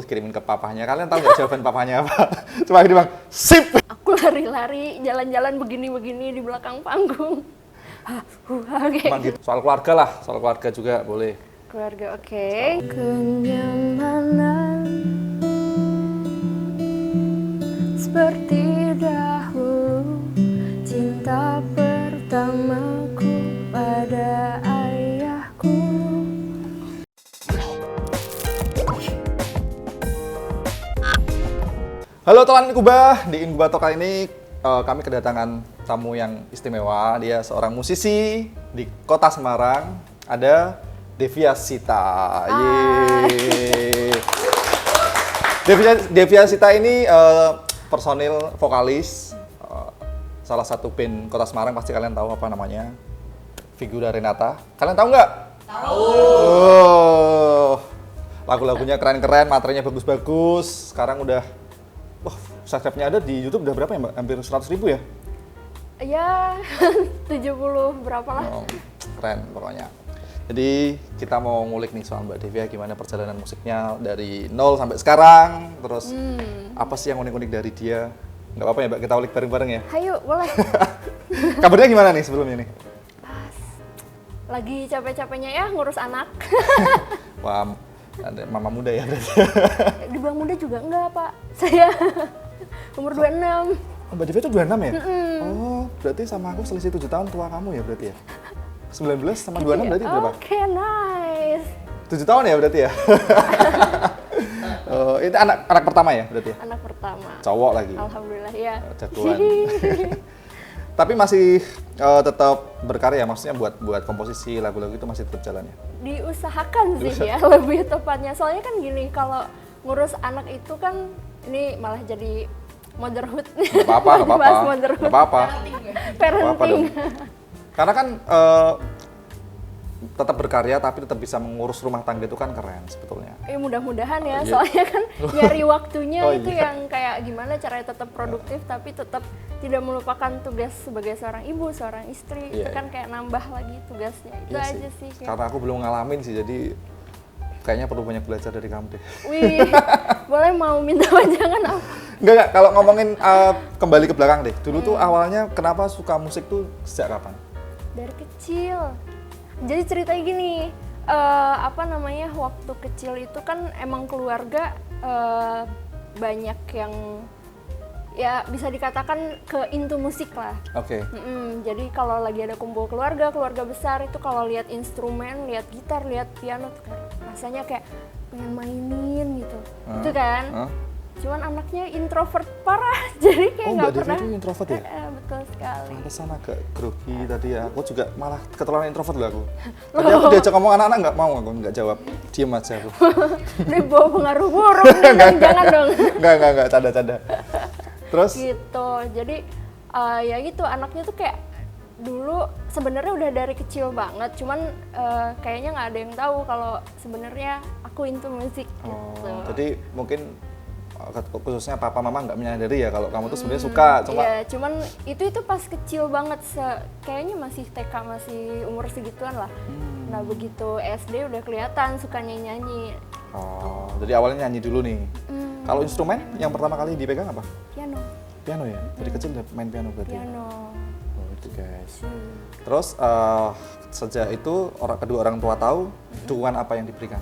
terus kirimin ke papahnya. Kalian tahu nggak jawaban papahnya apa? Cuma dia bilang, sip! Aku lari-lari, jalan-jalan begini-begini di belakang panggung. Oke. Emang gitu. Soal keluarga juga boleh. Keluarga, oke. Kenyamanan seperti dahulu, cinta pertamaku pada ayahku. Halo teman Inkubah, di Inkubator kali ini kami kedatangan tamu yang istimewa. Dia seorang musisi di kota Semarang. Ada Deviasita. Yeay. Deviasita ini personil vokalis salah satu band kota Semarang, pasti kalian tahu apa namanya. Figura Renata. Kalian tahu nggak? Tahu. Oh, lagu-lagunya keren-keren, materinya bagus-bagus. Sekarang udah, wah, subscribe-nya ada di YouTube udah berapa ya Mbak? Hampir 100.000 ya? Ya, 70 berapa lah. Oh, keren pokoknya. Jadi kita mau ngulik nih soal Mbak Devia, gimana perjalanan musiknya dari nol sampai sekarang, terus apa sih yang unik-unik dari dia? Nggak apa-apa ya Mbak, kita ulik bareng-bareng ya? Hayu, boleh. Kabarnya gimana nih sebelumnya nih? Pas. Lagi capek-capeknya ya ngurus anak. Wah, ada mama muda ya berarti. Dibilang muda juga enggak, Pak. Saya umur 26. Oh, Mbak Devia itu 26 ya? Oh, berarti sama aku selisih 7 tahun tua kamu ya berarti ya? 19 sama 26 berarti berapa? Oke, nice. 7 tahun ya berarti ya? Oh, itu anak pertama ya berarti ya? Anak pertama. Cowok lagi? Alhamdulillah ya. Jagoan. Tapi masih tetap berkarya, maksudnya buat komposisi lagu-lagu itu masih tetap jalan ya? Diusahakan sih ya, lebih tepatnya. Soalnya kan gini, kalau ngurus anak itu kan, ini malah jadi motherhood. Nggak apa-apa, nggak apa-apa. Bahas motherhood. Nggak apa-apa. Parenting. Karena kan tetap berkarya tapi tetap bisa mengurus rumah tangga itu kan keren sebetulnya. Mudah-mudahan ya, Iya. soalnya kan nyari waktunya Oh, itu iya. yang kayak gimana caranya tetap produktif tapi tetap tidak melupakan tugas sebagai seorang ibu, seorang istri. Iya, Itu kan iya. kayak nambah lagi tugasnya. Itu Iya aja sih. Kayak, Karena aku belum ngalamin sih, jadi kayaknya perlu banyak belajar dari kamu deh. wih, boleh mau minta panjangan apa? Enggak, kalau ngomongin kembali ke belakang deh. Dulu tuh awalnya kenapa suka musik tuh sejak kapan? Dari kecil. Jadi ceritanya gini, waktu kecil itu kan emang keluarga banyak yang ya bisa dikatakan ke into musik lah. Oke. Jadi kalau lagi ada kumpul keluarga besar itu kalau lihat instrumen, lihat gitar, lihat piano tuh kan rasanya kayak pengen mainin gitu. Itu kan. Cuman anaknya introvert parah, jadi kayak nggak pernah. Mbak Devi itu introvert ya? Betul sekali. Pantesan agak grogi tadi ya. Aku juga malah ketularan introvert loh aku. Tadi aku diajak ngomong anak-anak nggak mau, aku nggak jawab. Diem aja aku. Ini bawa pengaruh buruk, jangan dong. Nggak, canda-canda. Terus? Gitu, jadi ya gitu anaknya tuh kayak dulu sebenarnya udah dari kecil banget, cuman kayaknya nggak ada yang tahu kalau sebenarnya aku into musik gitu. Jadi mungkin khususnya papa mama nggak menyadari ya kalau kamu tuh sebenarnya suka, cuma Iya, cuman itu pas kecil banget, kayaknya masih TK, masih umur segituan lah. Nah begitu SD udah kelihatan suka nyanyi. oh, jadi awalnya nyanyi dulu nih. Kalau instrumen yang pertama kali dipegang apa? Piano. Piano ya? Dari kecil udah main piano berarti? Piano. Oh itu guys. Terus sejak itu kedua orang tua tahu dukungan apa yang diberikan?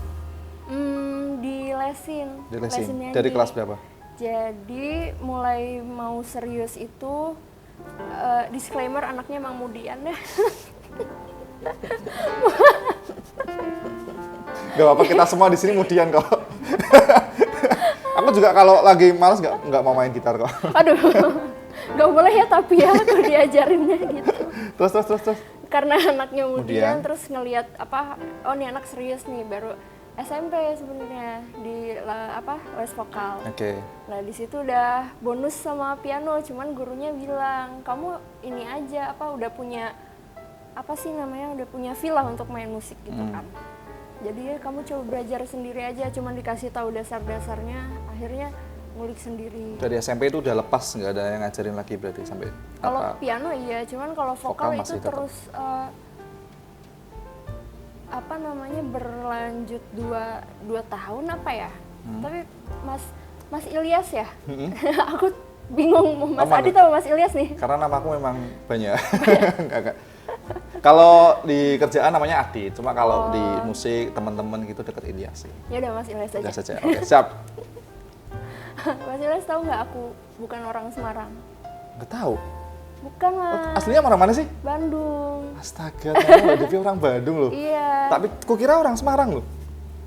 Dilesin nyanyi. Dari kelas berapa? Jadi mulai mau serius itu disclaimer anaknya emang mudian ya. Gak apa-apa, kita semua di sini mudian kok. Aku juga kalau lagi malas nggak mau main gitar kok. Aduh, nggak boleh ya tapi ya kalau diajarinnya gitu. Terus. Karena anaknya mudian, Kemudian? terus ngelihat oh nih anak serius nih, baru SMP sebenarnya di les vokal. Oke. Nah di situ udah bonus sama piano, cuman gurunya bilang kamu ini aja udah punya udah punya feel lah untuk main musik gitu kan. Jadi ya kamu coba belajar sendiri aja, cuman dikasih tahu dasar-dasarnya, akhirnya ngulik sendiri. Dari SMP itu udah lepas, nggak ada yang ngajarin lagi berarti sampai Kalau piano iya, cuman kalau vokal itu masih tetap. terus berlanjut 2 tahun Tapi Mas Ilyas ya. Aku bingung Mas Aman, Adit atau Mas Ilyas nih. Karena namaku memang banyak. Enggak. Kalau di kerjaan namanya Adit, cuma kalau di musik teman-teman gitu deket Ilyas sih. Ya udah Mas Ilyas aja. Ilyas saja. Oke, siap. Mas Ilyas tahu nggak aku bukan orang Semarang? Nggak tahu. Bukan Mas. Aslinya orang mana sih? Bandung. Astaga, ternyata Mbak Devi orang Bandung loh. Iya. Tapi kukira orang Semarang loh.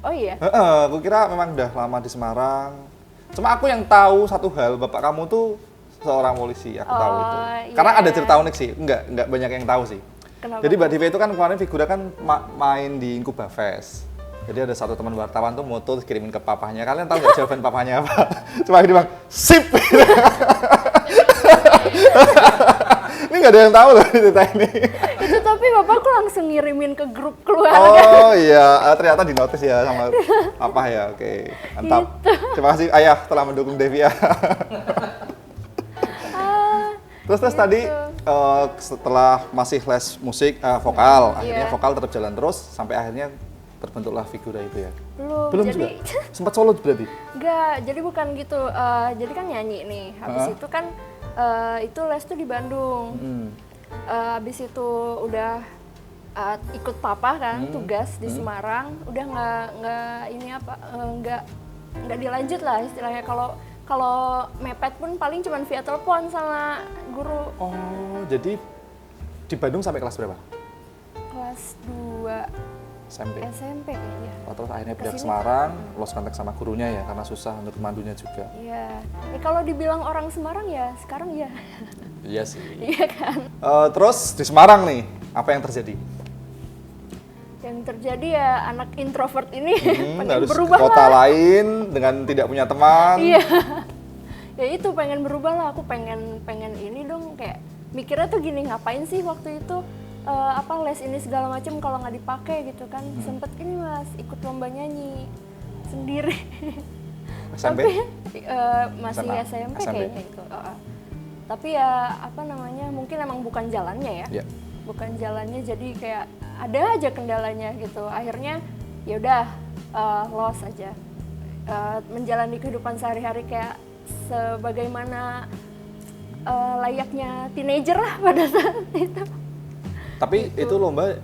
Oh iya. Kukira memang udah lama di Semarang. Cuma aku yang tahu satu hal, bapak kamu tuh seorang polisi, aku tahu itu. Iya. Karena ada cerita unik sih, enggak banyak yang tahu sih. Kenapa? Jadi Mbak Devi itu kan kemarin figura kan main di Inkuba Fest. Jadi ada satu teman wartawan tuh moto terus kirimin ke papahnya. Kalian tahu nggak jawaban papahnya apa? Cuma dia bilang, sip! Ini nggak ada yang tahu loh cerita ini. Itu tapi bapakku langsung ngirimin ke grup keluarga. Oh iya, ternyata di notice ya sama papa ya. Oke, mantap. Gitu. Terima kasih ayah telah mendukung Devi ya. Terus tadi setelah masih les musik vokal, akhirnya vokal tetap jalan terus sampai akhirnya terbentuklah figura itu ya. Belum jadi, juga. Sempat solo berarti? Enggak, jadi bukan gitu. Jadi kan nyanyi nih. Habis itu kan itu les tuh di Bandung. Habis itu udah ikut papa kan tugas di Semarang. Udah nggak dilanjut lah istilahnya. Kalau mepet pun paling cuma via telepon sama guru. Oh, jadi di Bandung sampai kelas berapa? Kelas 2 SMP kayaknya. Oh, terus akhirnya pindah ke Kesini. Semarang, lost kontak sama gurunya ya karena susah untuk mandunya juga. Iya. Kalau dibilang orang Semarang ya sekarang ya. Iya sih. Iya kan. Terus di Semarang nih, apa yang terjadi? Yang terjadi ya anak introvert ini pengen Harus ke berubah kota lah. lain dengan tidak punya teman. Iya. Ya itu pengen berubah lah. Aku pengen ini dong kayak mikirnya tuh gini, ngapain sih waktu itu les ini segala macam kalau nggak dipakai gitu kan. Sempet ini Mas ikut lomba nyanyi sendiri. SMP? Tapi masih SMA. SMP kayaknya itu. Tapi ya mungkin emang bukan jalannya ya. Yeah. Bukan jalannya, jadi kayak ada aja kendalanya gitu. Akhirnya ya udah los aja. Menjalani kehidupan sehari-hari kayak sebagaimana layaknya teenager lah pada saat itu. Tapi itu lomba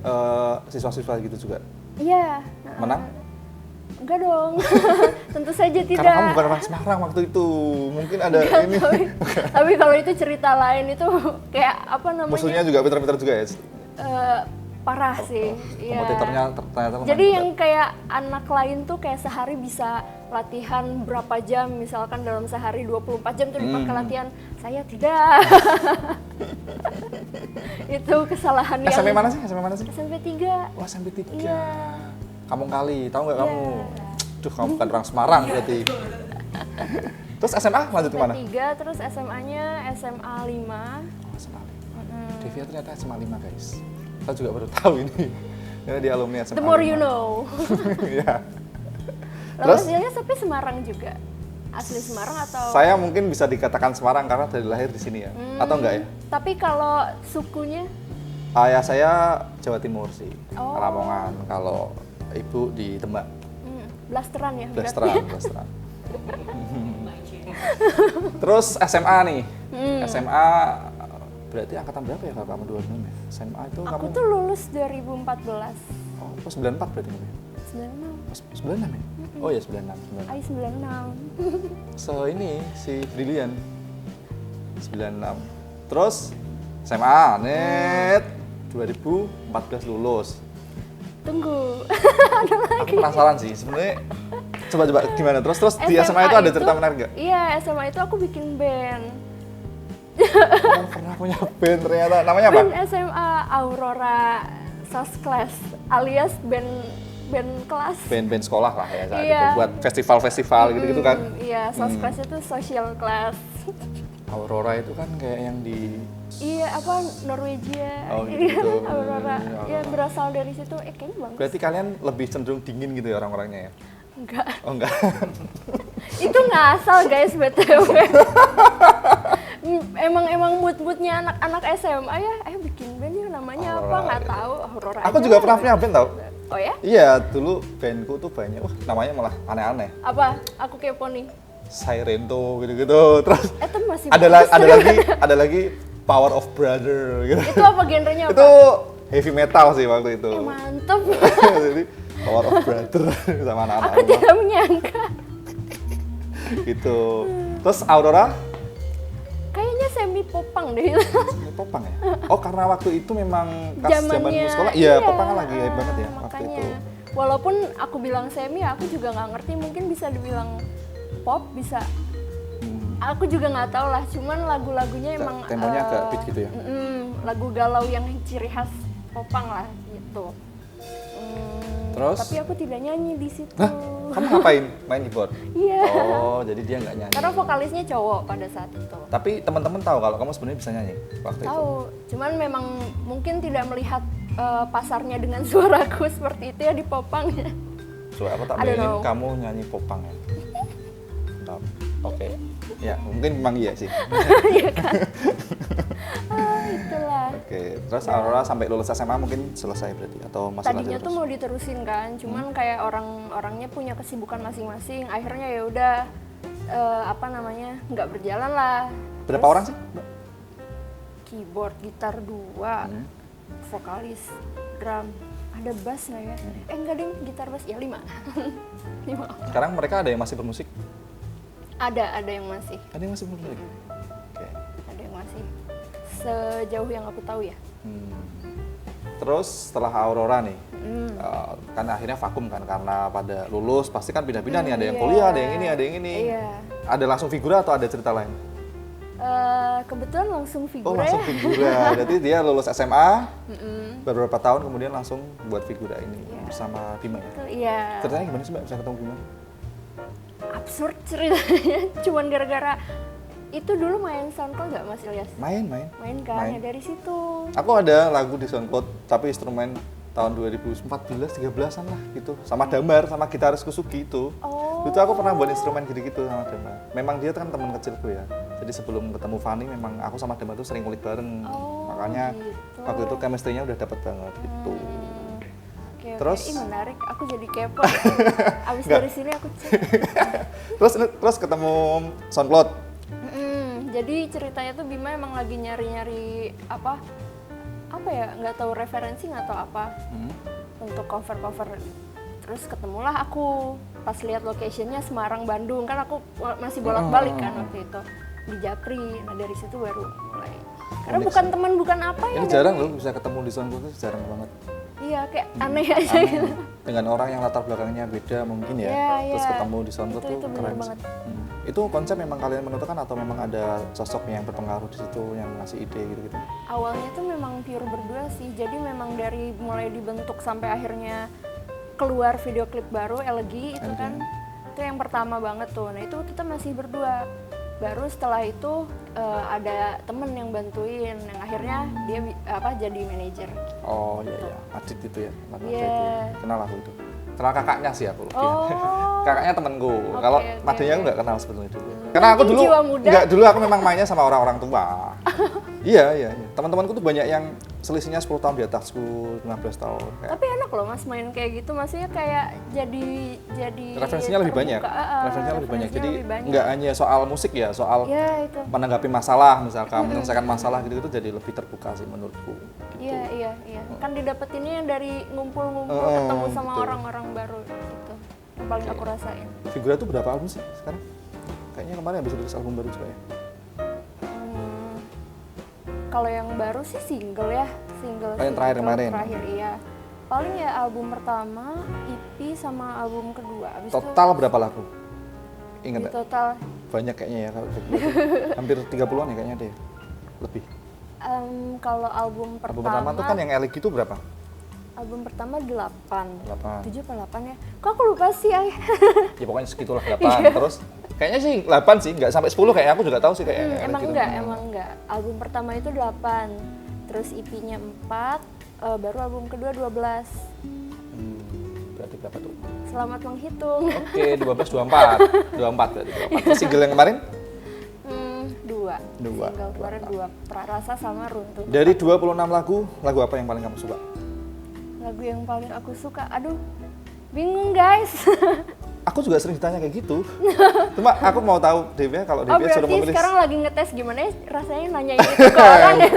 siswa-siswa gitu juga? Iya. Menang? Enggak dong, tentu saja tidak. Karena kamu bukan orang Semarang waktu itu, mungkin ada ini. Tapi kalau itu cerita lain itu kayak apa namanya? Musuhnya juga pintar-pintar juga ya? Parah sih. Iya. Kompetitornya ternyata lumayan Jadi juga. yang kayak anak lain tuh kayak sehari bisa latihan berapa jam, misalkan dalam sehari 24 jam tuh dipakai latihan. Saya tidak. Itu kesalahan yang... SMP mana sih? SMP 3. Wah, SMP 3. Iya. Kampung Kali, tahu nggak kamu? Iya. Duh, kamu bukan orang Semarang berarti. Terus SMA lanjut kemana? SMP 3, terus SMA-nya SMA 5. Oh, SMA 5. Devia ternyata SMA 5 guys. Saya juga baru tahu ini. Karena dia alumni SMA 5. The more you know. Iya. Terus hasilnya tapi Semarang juga. Asli Semarang atau? Saya mungkin bisa dikatakan Semarang karena dari lahir di sini ya. Atau enggak ya? Tapi kalau sukunya? Ayah saya Jawa Timur sih. Oh. Lamongan. Kalau ibu di Demak. Blasteran ya? Blasteran. Terus SMA nih. SMA berarti angkatan berapa ya kalau kamu 26 ya? SMA itu Aku kamu... tuh lulus 2014. Oh, 94 berarti kamu ya? 96. 96 ya? Oh ya 96. Ay 96. So ini si Brilian 96. Terus SMA net 2014 lulus. Tunggu. Aku penasaran sih sebenarnya. Coba gimana terus di SMA itu ada cerita menarik nggak? Iya, SMA itu aku bikin band. Kamu pernah punya band ternyata. Namanya apa? Band SMA Aurora Sos Class alias band kelas. Band sekolah lah ya saat Iya. itu buat festival gitu kan. Iya, Sos Class itu social class. Aurora itu kan kayak yang di Iya, apa Norwegia. Oh, Iya, gitu. Aurora. Aurora. Ya berasal dari situ. Kayaknya bagus. Berarti kalian lebih cenderung dingin gitu ya orang-orangnya ya? Enggak. Oh enggak. Itu ngasal guys BTW. emang mood-moodnya anak-anak SMA ya. Bikin band ya namanya Aurora, apa nggak iya. tahu. Aurora. Aku aja juga lah. pernah punya band tau. Oh ya? Iya, dulu bandku tuh banyak. Wah, namanya malah aneh-aneh. Apa? Aku kepo nih. Sirento gitu-gitu. Terus Itu masih ada bagus. ada lagi Power of Brother gitu. Itu apa genrenya apa? Itu heavy metal sih waktu itu. Mantep. Jadi Power of Brother sama anak-anak Aku rumah. tidak menyangka. Gitu. Terus Aurora Kayaknya semi popang deh. ini popang ya? Oh karena waktu itu memang pas zaman Zamannya, sekolah, iya popang kan lagi hype banget ya waktu makanya. itu. Walaupun aku bilang semi, aku juga nggak ngerti. Mungkin bisa dibilang pop, bisa. Aku juga nggak tahu lah. Cuman lagu-lagunya emang Temponya agak beat gitu ya? lagu galau yang ciri khas popang lah gitu. Terus? Tapi aku tidak nyanyi di situ. Hah? Kamu ngapain? Main keyboard? Iya. Oh, jadi dia nggak nyanyi. Karena vokalisnya cowok pada saat itu. Tapi teman-teman tahu kalau kamu sebenarnya bisa nyanyi waktu itu. Tahu, cuman memang mungkin tidak melihat pasarnya dengan suaraku seperti itu ya di popang ya. So, aku tak I don't bayangin know. kamu nyanyi popang ya. Mantap. Oke. Ya, mungkin memang iya sih. Iya kan? Itulah. Oke, terus Aurora sampai lulus SMA mungkin selesai berarti atau masih lanjut Tadinya tuh terus? mau diterusin kan, cuman kayak orang-orangnya punya kesibukan masing-masing. Akhirnya ya udah apa namanya nggak berjalan lah. Berapa Terus orang sih? Mbak? Keyboard, gitar 2, vokalis, drum, ada bass nggak ya? Enggak ding, gitar bass ya 5. 5. Sekarang mereka ada yang masih bermusik? Ada yang masih. Ada yang masih bermusik? Oke. Ada yang masih. Sejauh yang aku tahu ya. Terus setelah Aurora nih, kan akhirnya vakum kan karena pada lulus pasti kan pindah-pindah nih, ada yang Iya. kuliah, ada yang ini, ada yang ini. Iya. Ada langsung figura atau ada cerita lain? Kebetulan langsung Oh figura langsung ya. figura, jadi dia lulus SMA, beberapa tahun kemudian langsung buat figura ini bersama Bima ya. Iya. Ceritanya gimana sih Mbak bisa ketemu Bima? Absurd ceritanya. Cuman gara-gara itu dulu main SoundCloud nggak Mas Ilyas? Main. Main kan Main. ya dari situ. Aku ada lagu di SoundCloud tapi instrumen tahun 2014-13an lah gitu, sama Damar, sama gitaris Kusugi itu. Oh. Itu aku pernah buat instrumen gitu-gitu sama Damar. Memang dia kan teman kecilku ya. Jadi sebelum ketemu Fanny memang aku sama Damar tuh sering ngulik bareng. Oh, Makanya gitu. waktu itu chemistry-nya udah dapet banget gitu. Oke, Terus? Ih, menarik. Aku jadi kepo. Abis Nggak. dari sini aku cek. Terus ketemu SoundCloud. Jadi ceritanya tuh Bima emang lagi nyari-nyari apa ya, nggak tahu referensi nggak tahu apa untuk cover. Terus ketemulah aku pas lihat locationnya Semarang Bandung, kan aku masih bolak-balik kan waktu itu di Japri. Nah dari situ baru mulai. Karena Unik bukan sih. teman bukan apa ya. Ini jarang loh bisa ketemu di SoundCloud itu jarang banget. Iya kayak aneh aja gitu. Dengan orang yang latar belakangnya beda mungkin ya. Iya, Terus iya. ketemu di SoundCloud Itu tuh bener keren sih. banget. Itu konsep memang kalian menentukan atau memang ada sosok yang berpengaruh di situ yang ngasih ide gitu-gitu? Awalnya tuh memang pure berdua sih, jadi memang dari mulai dibentuk sampai akhirnya keluar video klip baru Elegy itu kan, itu yang pertama banget tuh. Nah itu kita masih berdua. Baru setelah itu ada temen yang bantuin, yang akhirnya dia jadi manajer. Oh iya iya, Adit itu ya, Madonna Iya. itu ya. Kenal aku itu. Kenal kakaknya sih aku. Oh. Kakaknya temenku. Oke, Kalau oke. Madenya aku nggak kenal sebetulnya dulu. Karena aku Mungkin dulu jiwa muda. nggak, dulu aku memang mainnya sama orang-orang tua. Iya. Teman-temanku tuh banyak yang selisihnya 10 tahun di atasku, 15 tahun. Kayak Tapi enak loh mas main kayak gitu, maksudnya kayak jadi referensinya lebih banyak. terbuka. Referensinya lebih banyak. Jadi lebih banyak. nggak hanya soal musik ya, soal Ya itu. menanggapi masalah misalkan, menyelesaikan masalah gitu-gitu jadi lebih terbuka sih menurutku. Iya. Kan didapetinnya dari ngumpul-ngumpul ketemu sama betul. orang-orang baru gitu. Yang paling aku rasain. Figura tuh berapa album sih sekarang? Kayaknya kemarin habis rilis album baru juga ya. Kalau yang baru sih single ya, single. Oh, yang terakhir single kemarin. Terakhir iya. Paling ya album pertama, EP sama album kedua. Abis Total berapa lagu? itu Ingat di nggak? total Banyak kayaknya ya kalau Figura tuh. Hampir 30-an ya kayaknya deh. Lebih. kalau album Album pertama tuh kan yang Elegy itu berapa? album pertama 8. 8. 7 apa 8 ya? Kok aku lupa sih ay. Ya pokoknya segitulah 8. Iya. Terus kayaknya sih 8 sih, nggak sampai 10 kayaknya aku juga tahu sih kayak Emang gitu. enggak. Album pertama itu 8. Terus EP-nya 4, baru album kedua 12. Berarti berapa tuh? Selamat menghitung. Oke, 12, 24. 24 berarti 24. Terus single yang kemarin? 2. Dua. Single kemarin 2. Prarasa sama Runtuh. Dari 26 lagu apa yang paling kamu suka? Lagu yang paling aku suka, aduh bingung guys. Aku juga sering ditanya kayak gitu. Cuma aku mau tahu Devia, kalau Oh Devia sudah berarti memilih. sekarang lagi ngetes gimana ya rasanya nanyain itu ke orang ya?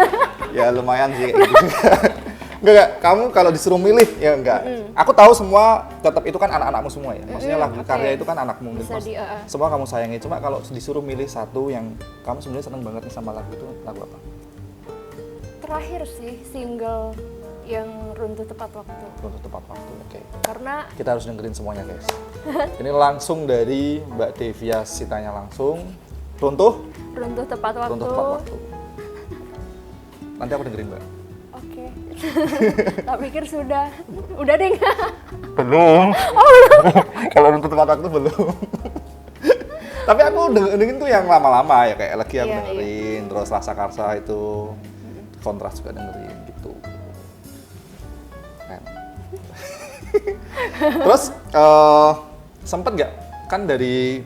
Ya lumayan sih kayak gitu. Enggak, kamu kalau disuruh milih ya enggak. Aku tahu semua tetap itu kan anak-anakmu semua ya. Maksudnya lagu oke. karya itu kan anakmu. Bisa Semua kamu sayangi. Cuma kalau disuruh milih satu yang kamu sebenarnya seneng banget nih sama lagu itu, lagu apa? Terakhir sih single yang Runtuh Tepat Waktu. Untuk tepat waktu. Oke. Karena Kita harus dengerin semuanya, guys. Ini langsung dari Mbak Devia Sitanya langsung. Runtuh Runtuh Tepat Waktu. Runtuh tepat waktu. Nanti aku dengerin, Mbak. Oke. Tak pikir sudah. Udah deh. Belum. Kalau untuk tepat waktu belum. Tapi aku dengerin tuh yang lama-lama ya, kayak lagi aku Iya, dengerin, terus Rasa Karsa itu, Kontras juga dengerin gitu. Keren. Terus sempet nggak kan dari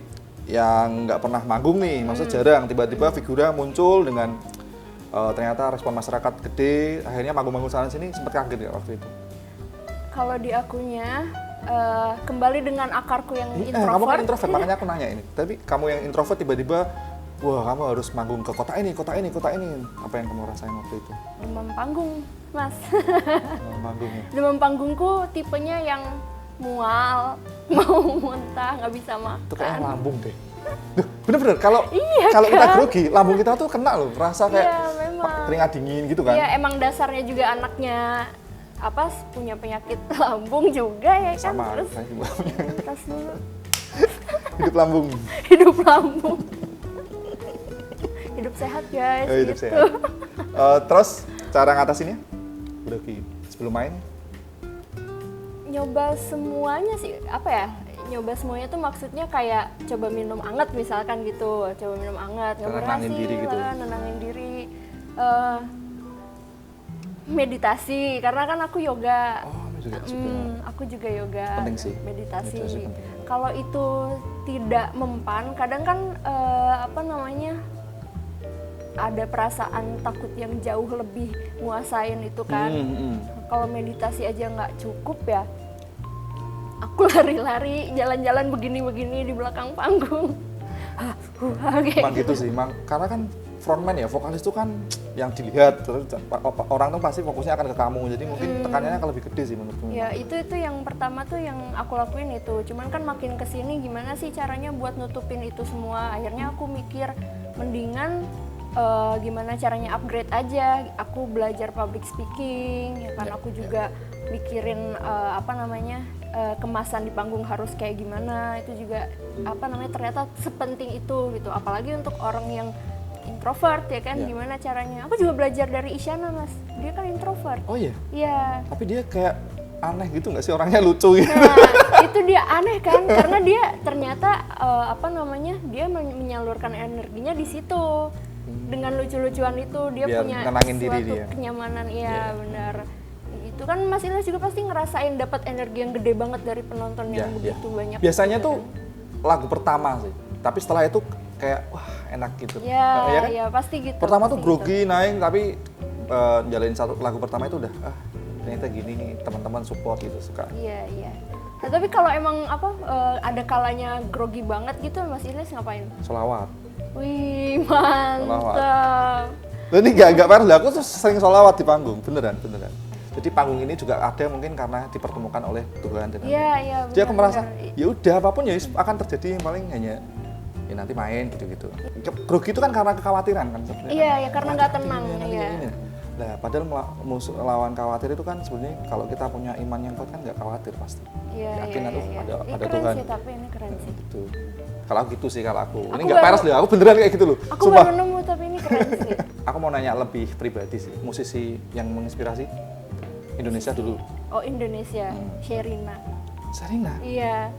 yang nggak pernah manggung nih, maksudnya jarang, tiba-tiba Figura muncul dengan ternyata respon masyarakat gede, akhirnya manggung-manggung sana sini, sempet kaget nggak waktu itu? Kalau di akunya kembali dengan akarku yang Kamu kan introvert. introvert, makanya aku nanya ini. Tapi kamu yang introvert tiba-tiba, wah kamu harus manggung ke kota ini, kota ini, kota ini. Apa yang kamu rasain waktu itu? Demam panggung, Mas. Manggungnya. Demam panggungku tipenya yang mual, mau muntah, nggak bisa Itu kayaknya makan. lambung deh. Duh, bener-bener, kalau Iya, kalau kita kan? grogi, lambung kita tuh kena loh, rasa kayak Iya, memang. keringat dingin gitu kan. Iya, emang dasarnya juga anaknya apa punya penyakit lambung juga ya kan. Sama, Terus saya juga punya. tas dulu Hidup lambung. hidup lambung. Hidup sehat guys. Hidup gitu. sehat. Terus cara ngatasinnya? Grogi sebelum main? Nyoba semuanya sih, apa ya? Nyoba semuanya tuh maksudnya kayak coba minum anget misalkan gitu, coba minum anget, nggak Nenangin berhasil, diri gitu. nenangin diri. Meditasi, karena kan aku yoga. Oh, juga suka. Aku juga yoga. Penting sih. Meditasi. Meditasi penting. Kalau itu tidak mempan, kadang kan apa namanya? Ada perasaan takut yang jauh lebih nguasain itu kan. Kalau meditasi aja nggak cukup ya, aku lari-lari, jalan-jalan begini-begini di belakang panggung. Emang gitu sih, karena kan frontman ya, vokalis itu kan yang dilihat, terus orang tuh pasti fokusnya akan ke kamu, jadi mungkin tekanannya akan lebih gede sih menurutku. Ya itu yang pertama tuh yang aku lakuin itu, cuman kan makin kesini gimana sih caranya buat nutupin itu semua. Akhirnya aku mikir mendingan gimana caranya upgrade aja. Aku belajar public speaking, ya kan. Aku juga mikirin apa namanya kemasan di panggung harus kayak gimana. Itu juga apa namanya ternyata sepenting itu gitu. Apalagi untuk orang yang introvert ya kan, gimana caranya. Aku juga belajar dari Isyana Mas, dia kan introvert. Oh iya? Iya. Tapi dia kayak aneh gitu nggak sih, orangnya lucu gitu? Nah, itu dia aneh kan, karena dia ternyata apa namanya, dia menyalurkan energinya di situ dengan lucu-lucuan itu. Dia Biar punya nenangin diri suatu dia. kenyamanan, iya benar. Itu kan Mas Ilyas juga pasti ngerasain dapat energi yang gede banget dari penonton yang begitu banyak. Biasanya gitu tuh lagu pertama sih, tapi setelah itu kayak wah enak gitu. ya, Ya kan? ya pasti gitu. Pertama tuh pasti grogi naik, tapi jalanin satu lagu pertama itu udah ternyata gini, teman-teman support gitu, suka. Iya, iya. Nah, tapi kalau emang apa ada kalanya grogi banget gitu, Mas Ilyas ngapain? Sholawat. Wih, mantap. Ini gak parah, aku tuh sering sholawat di panggung, beneran. Jadi panggung ini juga ada mungkin karena dipertemukan oleh Tuhan dan Iya, iya. Jadi aku merasa benar. ya udah apapun ya akan terjadi, yang paling hanya ya nanti main gitu-gitu. Grogi itu kan karena kekhawatiran kan sebenarnya. Iya, ya karena nggak tenang, iya. Nah, padahal musuh lawan khawatir itu kan sebenarnya kalau kita punya iman yang kuat kan nggak khawatir pasti. Iya, Yakin iya, tuh iya. ada Ini keren Tuhan. sih, tapi ini keren sih. Gitu. Kalau aku gitu sih kalau aku. Ini Aku nggak baru- peres loh, aku beneran kayak gitu loh. Aku Sumpah. baru nemu tapi ini keren sih. Aku mau nanya lebih pribadi sih, musisi yang menginspirasi Indonesia dulu. Oh, Indonesia, Sherina. Sarina. Iya.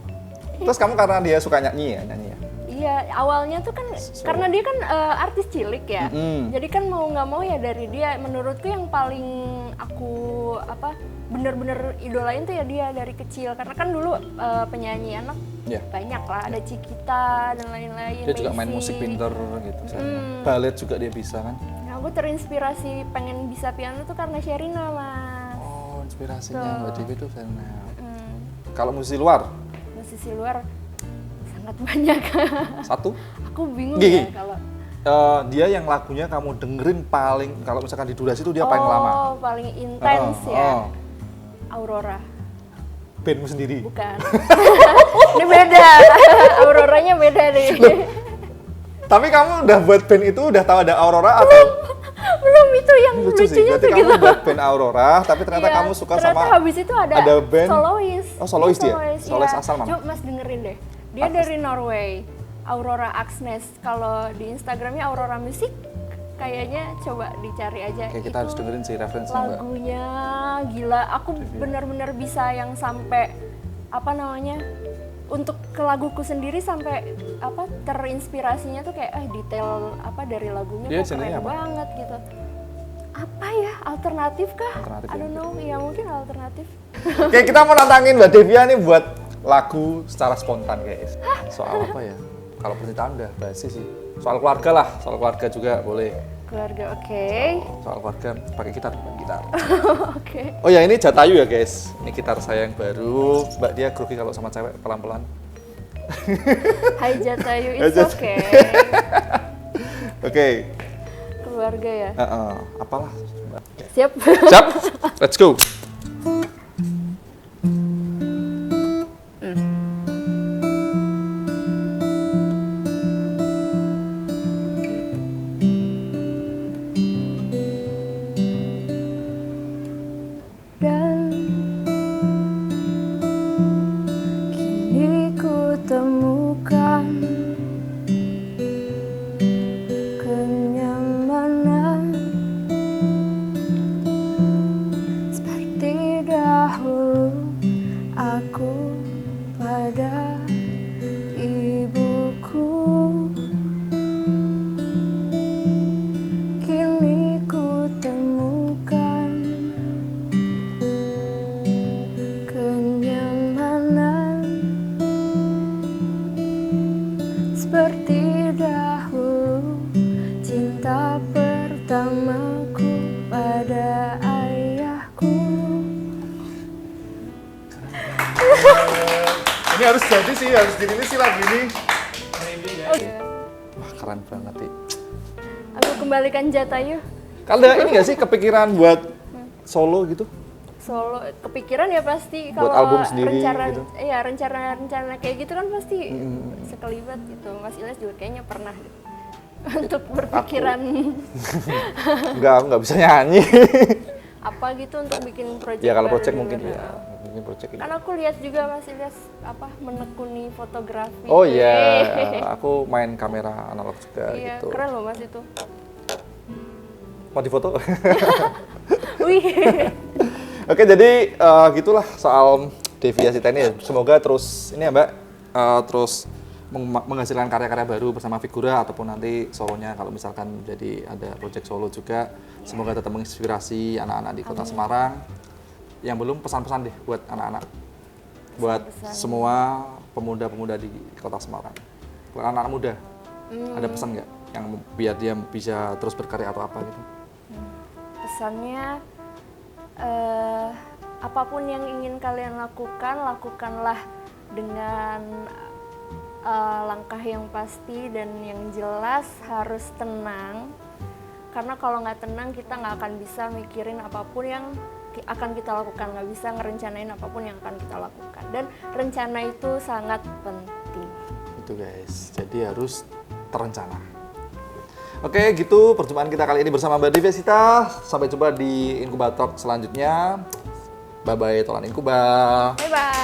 Terus kamu karena dia suka nyanyi ya? Iya, awalnya tuh kan karena dia kan artis cilik ya. Jadi kan mau nggak mau ya dari dia, menurutku yang paling aku apa bener-bener idolain tuh ya dia dari kecil. Karena kan dulu penyanyi anak Iya. banyak lah, ada Cikita dan lain-lain. Dia juga main Messi. musik pinter gitu. Ballet juga dia bisa kan? Nah, aku terinspirasi pengen bisa piano tuh karena Sherina, Mas. Oh, inspirasinya Mbak Dewi itu Sarina. Hmm. Kalau musisi luar, Musisi luar sangat banyak. Satu? Aku bingung Gigi. ya kalau Dia yang lagunya kamu dengerin paling, kalau misalkan di durasi itu dia paling lama. Oh, paling intens ya. Oh. Aurora. Bandmu sendiri? Bukan. Ini beda. Auroranya beda nih. Tapi kamu udah buat band itu udah tahu ada Aurora atau? Belum, itu yang Lucu sih, lucunya berarti tuh kamu gitu. buat band Aurora, tapi ternyata Iya, kamu suka ternyata sama habis itu ada band solois. Oh, solois dia? Solois iya. asal mana? Coba Mas dengerin deh. Dia dari Norway. Aurora Aksnes. Kalau di Instagramnya Aurora Music, kayaknya coba dicari aja. Oke, kita harus dengerin sih referensinya, Mbak. Lagunya gila. Aku benar-benar bisa yang sampai apa namanya? Untuk ke laguku sendiri sampai apa terinspirasinya tuh kayak detail apa dari lagunya Dia kok keren genrenya apa? banget gitu. Apa ya? Alternatif kah? Alternatif I don't ya. know. Ya mungkin alternatif. Oke, kita mau nantangin Mbak Devia nih buat lagu secara spontan guys. Soal apa ya? Kalau percintaan udah basi sih. Soal keluarga lah, soal keluarga juga boleh. Keluarga, oke. Soal keluarga pakai gitar, gitar. Oke. Oh ya, ini Jatayu ya guys. Ini gitar saya yang baru. Mbak dia grogi kalau sama cewek pelan-pelan. Hai Jatayu, Hai it's Jatayu. okay. Oke. Keluarga ya. Apalah. Mbak. Siap. Siap? Let's go. Dan kini ku temukan kenyamanan seperti dahulu aku pada ibuku. Kini ku temukan kenyamanan seperti dahulu cinta pertamaku pada ayahku. Ini harus jadi sih, harus dirilis sih lagu ini. Wah, keren banget nih. Aku kembalikan Jatayu. Kalian ini nggak sih kepikiran buat solo gitu? Solo kepikiran ya pasti Buat kalau album sendiri rencana gitu. iya rencana kayak gitu kan pasti sekelibat gitu. Mas Ilyas juga kayaknya pernah gitu. Untuk berpikiran Enggak, aku nggak bisa nyanyi. apa gitu untuk bikin project. Ya kalau baru project juga. mungkin ya, mungkin project ini. Kan aku lihat juga Mas Ilyas apa menekuni fotografi. Oh iya, aku main kamera analog juga Iya, gitu. keren loh Mas itu. Mau difoto? Wih. Oke, jadi gitulah soal deviasi teknis. Semoga terus ini ya Mbak, terus menghasilkan karya-karya baru bersama Figura ataupun nanti solonya kalau misalkan jadi ada project solo juga. Semoga tetap menginspirasi anak-anak di Kota Semarang. Yang belum pesan-pesan deh buat anak-anak, buat semua pemuda-pemuda di Kota Semarang, buat anak-anak muda. Ada pesan nggak yang biar dia bisa terus berkarya atau apa gitu? Pesannya apapun yang ingin kalian lakukan, lakukanlah dengan langkah yang pasti dan yang jelas, harus tenang. Karena kalau nggak tenang kita nggak akan bisa mikirin apapun yang akan kita lakukan, nggak bisa ngerencanain apapun yang akan kita lakukan. Dan rencana itu sangat penting. Itu guys, jadi harus terencana. Oke, gitu perjumpaan kita kali ini bersama Mbak Devia. Sampai jumpa di Inkubator selanjutnya. Bye-bye, Tolan Inkuba. Bye-bye.